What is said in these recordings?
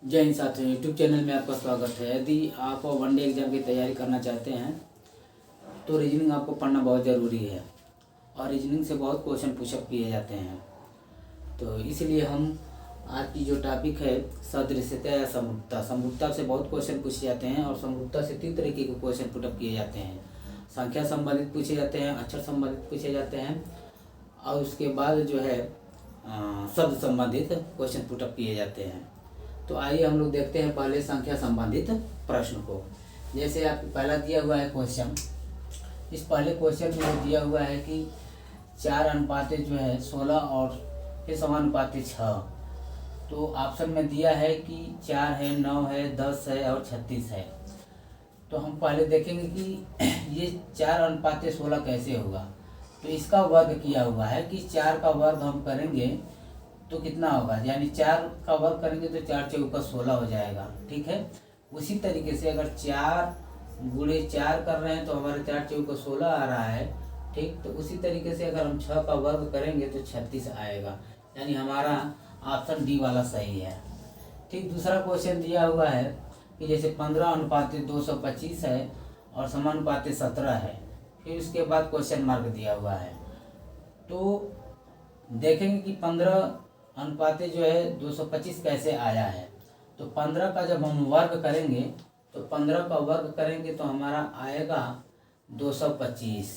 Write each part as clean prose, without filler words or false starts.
जय हिंद साथियों, YouTube channel में आपका स्वागत है। यदि आप वनडे एग्जाम की तैयारी करना चाहते हैं तो रीजनिंग आपको पढ़ना बहुत ज़रूरी है और रीजनिंग से बहुत क्वेश्चन पुशअप किए जाते हैं। तो इसलिए हम आज की जो टॉपिक है सदृश्यता या समरूपता, समरूपता से बहुत क्वेश्चन पूछे जाते हैं और समरूपता से 3 तरीके के क्वेश्चन पुटअप किए जाते हैं। संख्या संबंधित पूछे जाते हैं, अक्षर संबंधित पूछे जाते हैं और उसके बाद जो है शब्द संबंधित क्वेश्चन पुटअप किए जाते हैं। तो आइए हम लोग देखते हैं पहले संख्या संबंधित प्रश्न को। जैसे आपको पहला दिया हुआ है क्वेश्चन, इस पहले क्वेश्चन में दिया हुआ है कि 4 अनुपाते जो है 16 और फिर समानुपाते 6। तो ऑप्शन में दिया है कि 4 है, 9 है, 10 है और 36 है। तो हम पहले देखेंगे कि ये 4 अनुपाते 16 कैसे होगा। तो इसका वर्ग किया हुआ है कि 4 का वर्ग हम करेंगे तो कितना होगा, यानी 4 का वर्ग करेंगे तो 4 चौका 16 हो जाएगा। ठीक है, उसी तरीके से अगर 4 गुणे 4 कर रहे हैं तो हमारे 4 चौका 16 आ रहा है। ठीक, तो उसी तरीके से अगर हम 6 का वर्ग करेंगे तो 36 आएगा, यानी हमारा ऑप्शन डी वाला सही है। ठीक, दूसरा क्वेश्चन दिया हुआ है कि जैसे 15 अनुपाते 225 है और समानुपाते 17 है, फिर उसके बाद क्वेश्चन मार्क दिया हुआ है। तो देखेंगे कि 15 अनुपाते जो है 225 कैसे आया है। तो 15 का जब हम वर्ग करेंगे तो 15 का वर्ग करेंगे तो हमारा आएगा 225।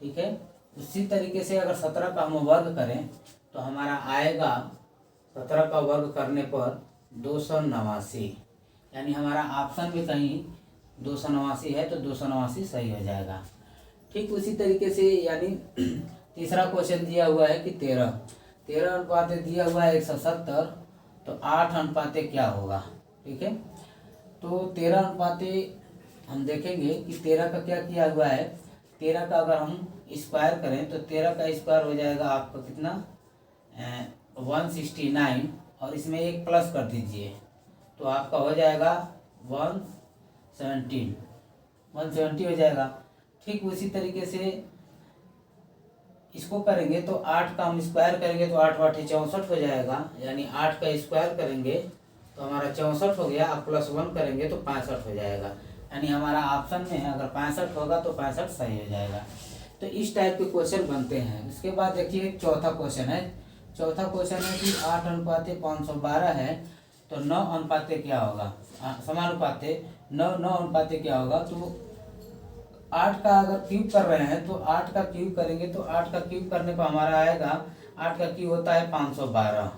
ठीक है, उसी तरीके से अगर 17 का हम वर्ग करें तो हमारा आएगा 17 का वर्ग करने पर 289, यानी हमारा ऑप्शन भी कहीं 289 है तो 289 सही हो जाएगा। ठीक, उसी तरीके से यानी तीसरा क्वेश्चन दिया हुआ है कि 13 अनुपाते दिया हुआ है 170, तो 8 अनुपाते क्या होगा। ठीक है, तो 13 अनुपाते हम देखेंगे कि 13 का क्या किया हुआ है। 13 का अगर हम स्क्वायर करें तो 13 का स्क्वायर हो जाएगा आपका कितना 169 और इसमें एक प्लस कर दीजिए तो आपका हो जाएगा 170 हो जाएगा। ठीक, उसी तरीके से इसको करेंगे तो 8 का हम स्क्वायर करेंगे तो 8 8 64 हो जाएगा, यानी 8 का स्क्वायर करेंगे तो हमारा 64 हो गया, अब +1 करेंगे तो 65 हो जाएगा, यानी हमारा ऑप्शन में अगर 65 होगा तो 65 सही हो जाएगा। तो इस टाइप के क्वेश्चन बनते हैं। उसके बाद देखिए चौथा क्वेश्चन है। चौथा क्वेश्चन है कि 8 अनुपाते 512 है तो 9 अनुपाते क्या होगा, समानुपाते 9 अनुपाते क्या होगा। तो 8 का अगर क्यूब कर रहे हैं तो 8 का क्यूब करेंगे तो 8 का क्यूब करने पर हमारा आएगा, 8 का क्यूब होता है 512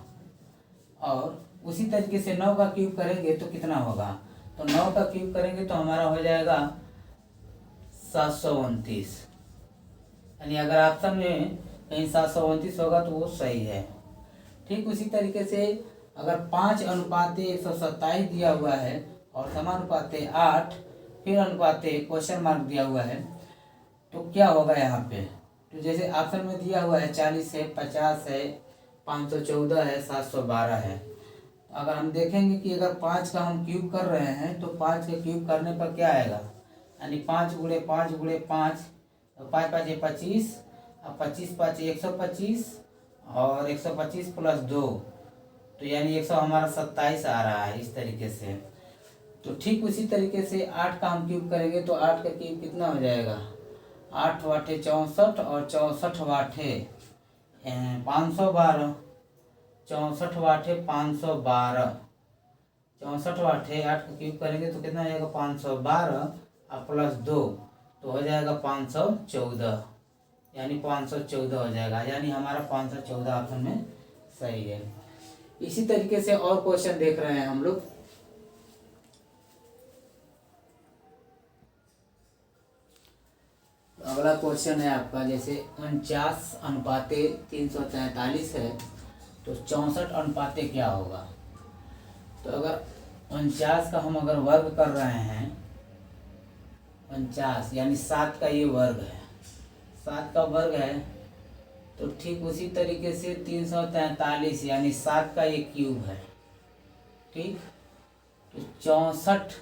और उसी तरीके से 9 का क्यूब करेंगे तो कितना होगा। तो 9 का क्यूब करेंगे तो हमारा हो जाएगा 729, यानी अगर ऑप्शन में कहीं 729 होगा तो वो सही है। ठीक, उसी तरीके से अगर 5 अनुपाते 127 दिया हुआ है और समानुपाते 8 फिर अनुपाते क्वेश्चन मार्क दिया हुआ है तो क्या होगा यहाँ पे। तो जैसे ऑप्शन में दिया हुआ है 40 है, 50 है, 514 है, 712 है। तो अगर हम देखेंगे कि अगर 5 का हम क्यूब कर रहे हैं तो 5 का क्यूब करने पर क्या आएगा, यानी 5 गुणे 5 गुणे 5, 5 5 25 और 25 5 125 और 125 + 2 तो यानी 100 हमारा 27 आ रहा है इस तरीके से। तो ठीक उसी तरीके से 8 का हम क्यूब करेंगे तो 8 का क्यूब कितना हो जाएगा, 8 वाटे 64 और 64 वाटे 512, 64 वाटे 512, 64 वाटे 8 का क्यूब करेंगे तो कितना हो जाएगा 512 और +2 तो हो जाएगा 514, यानी 514 हो जाएगा, यानी हमारा 514 ऑप्शन में सही है। इसी तरीके से और क्वेश्चन देख रहे हैं हम लोग। अगला क्वेश्चन है आपका जैसे 49 अनुपाते 343 है तो 64 अनुपाते क्या होगा। तो अगर 49 का हम अगर वर्ग कर रहे हैं 49 यानी 7 का ये वर्ग है, 7 का वर्ग है तो ठीक उसी तरीके से 343 यानी 7 का ये क्यूब है। ठीक, तो 64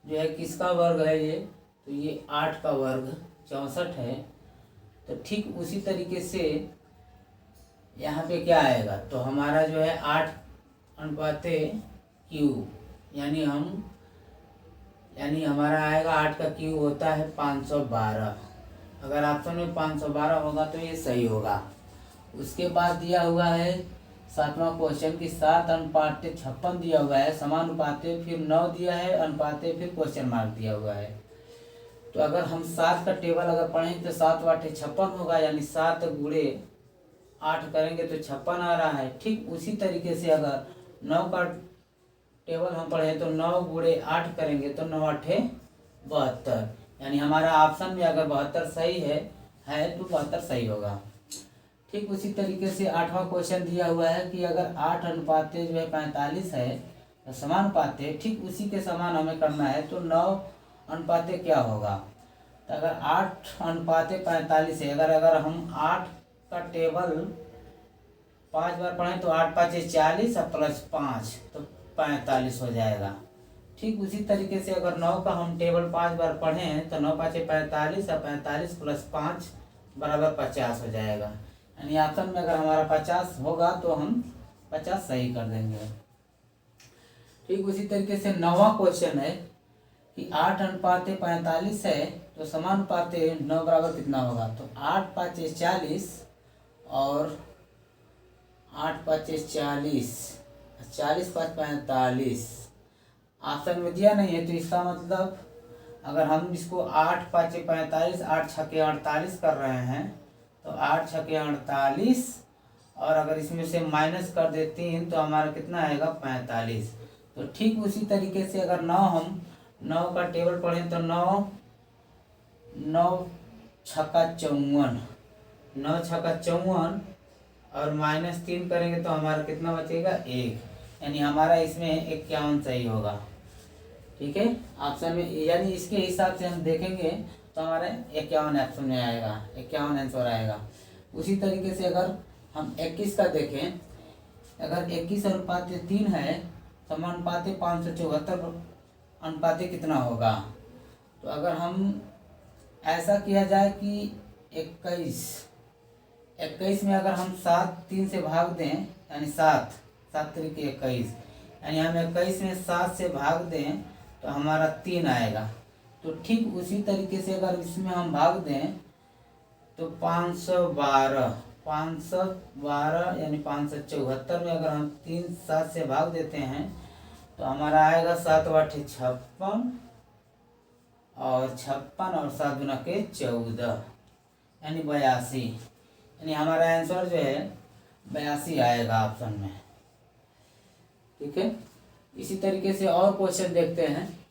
जो है किसका वर्ग है ये, तो ये 8 का वर्ग 64 है। तो ठीक उसी तरीके से यहाँ पे क्या आएगा, तो हमारा जो है 8 अनुपाते क्यू, यानी हमारा आएगा 8 का क्यू होता है 512। अगर ऑप्शन में 512 होगा तो ये सही होगा। उसके बाद दिया हुआ है 7वां क्वेश्चन की 7 अनुपाते 56 दिया हुआ है, समानुपाते फिर 9 दिया है, अनुपाते फिर क्वेश्चन मार्क दिया हुआ है। तो अगर हम 7 का टेबल अगर पढ़ें तो 7 वाटे 56 होगा, यानी 7 गुणे 8 करेंगे तो 56 आ रहा है। ठीक उसी तरीके से अगर 9 का टेबल हम पढ़ें तो 9 गुणे 8 करेंगे तो 9 आठे 72, यानी हमारा ऑप्शन में अगर 72 सही है तो 72 सही होगा। ठीक उसी तरीके से 8वां क्वेश्चन दिया हुआ है कि अगर 8 अनुपाते 45 है तो समानुपाते, ठीक उसी के समान हमें करना है तो 9 अनुपाते क्या होगा। तो अगर 8 अनुपाते 45 है, अगर हम 8 का टेबल 5 बार पढ़ें तो 8 5 40 और प्लस 5 तो 45 हो जाएगा। ठीक उसी तरीके से अगर 9 का हम टेबल 5 बार पढ़ें तो 9 5 45 और 45 प्लस 5 बराबर 50 हो जाएगा, यानी ऑप्शन में अगर हमारा 50 होगा तो हम 50 सही कर देंगे। ठीक उसी तरीके से 9वां क्वेश्चन है कि 8 अनुपाते 45 है तो समानुपाते 9 बराबर कितना होगा। तो 8 5 40 और 8 5 40, 40 5 45 ऑप्शन में दिया नहीं है। तो इसका मतलब अगर हम इसको 8 5 45, 8 6 48 कर रहे हैं तो 8 6 48, और अगर इसमें से माइनस कर दे 3 तो हमारा कितना आएगा 45। तो ठीक उसी तरीके से अगर 9 का टेबल पढ़ें तो 9 छक्का 54, 9 छक्का 54 और माइनस 3 करेंगे तो हमारा कितना बचेगा 1, यानी हमारा इसमें 51 सही होगा। ठीक है, ऑप्शन में यानी इसके हिसाब से हम देखेंगे तो हमारे 51 ऑप्शन में आएगा, 51 आंसर आएगा। उसी तरीके से अगर हम 21 का देखें, अगर 21 अनुपाते 3 है समानुपाते 574 अनुपाते कितना होगा। तो अगर हम ऐसा किया जाए कि 21 में अगर हम 7 3 से भाग दें, यानी 7 तरीके 21, यानी हम 21 में 7 से भाग दें तो हमारा 3 आएगा। तो ठीक उसी तरीके से अगर इसमें हम भाग दें तो 512 यानी 574 में अगर हम 3 7 से भाग देते हैं तो हमारा आएगा 7 8 56 और 56 और 7 गुना के 14 यानी 82, यानी हमारा आंसर जो है 82 आएगा ऑप्शन में। ठीक है, इसी तरीके से और क्वेश्चन देखते हैं।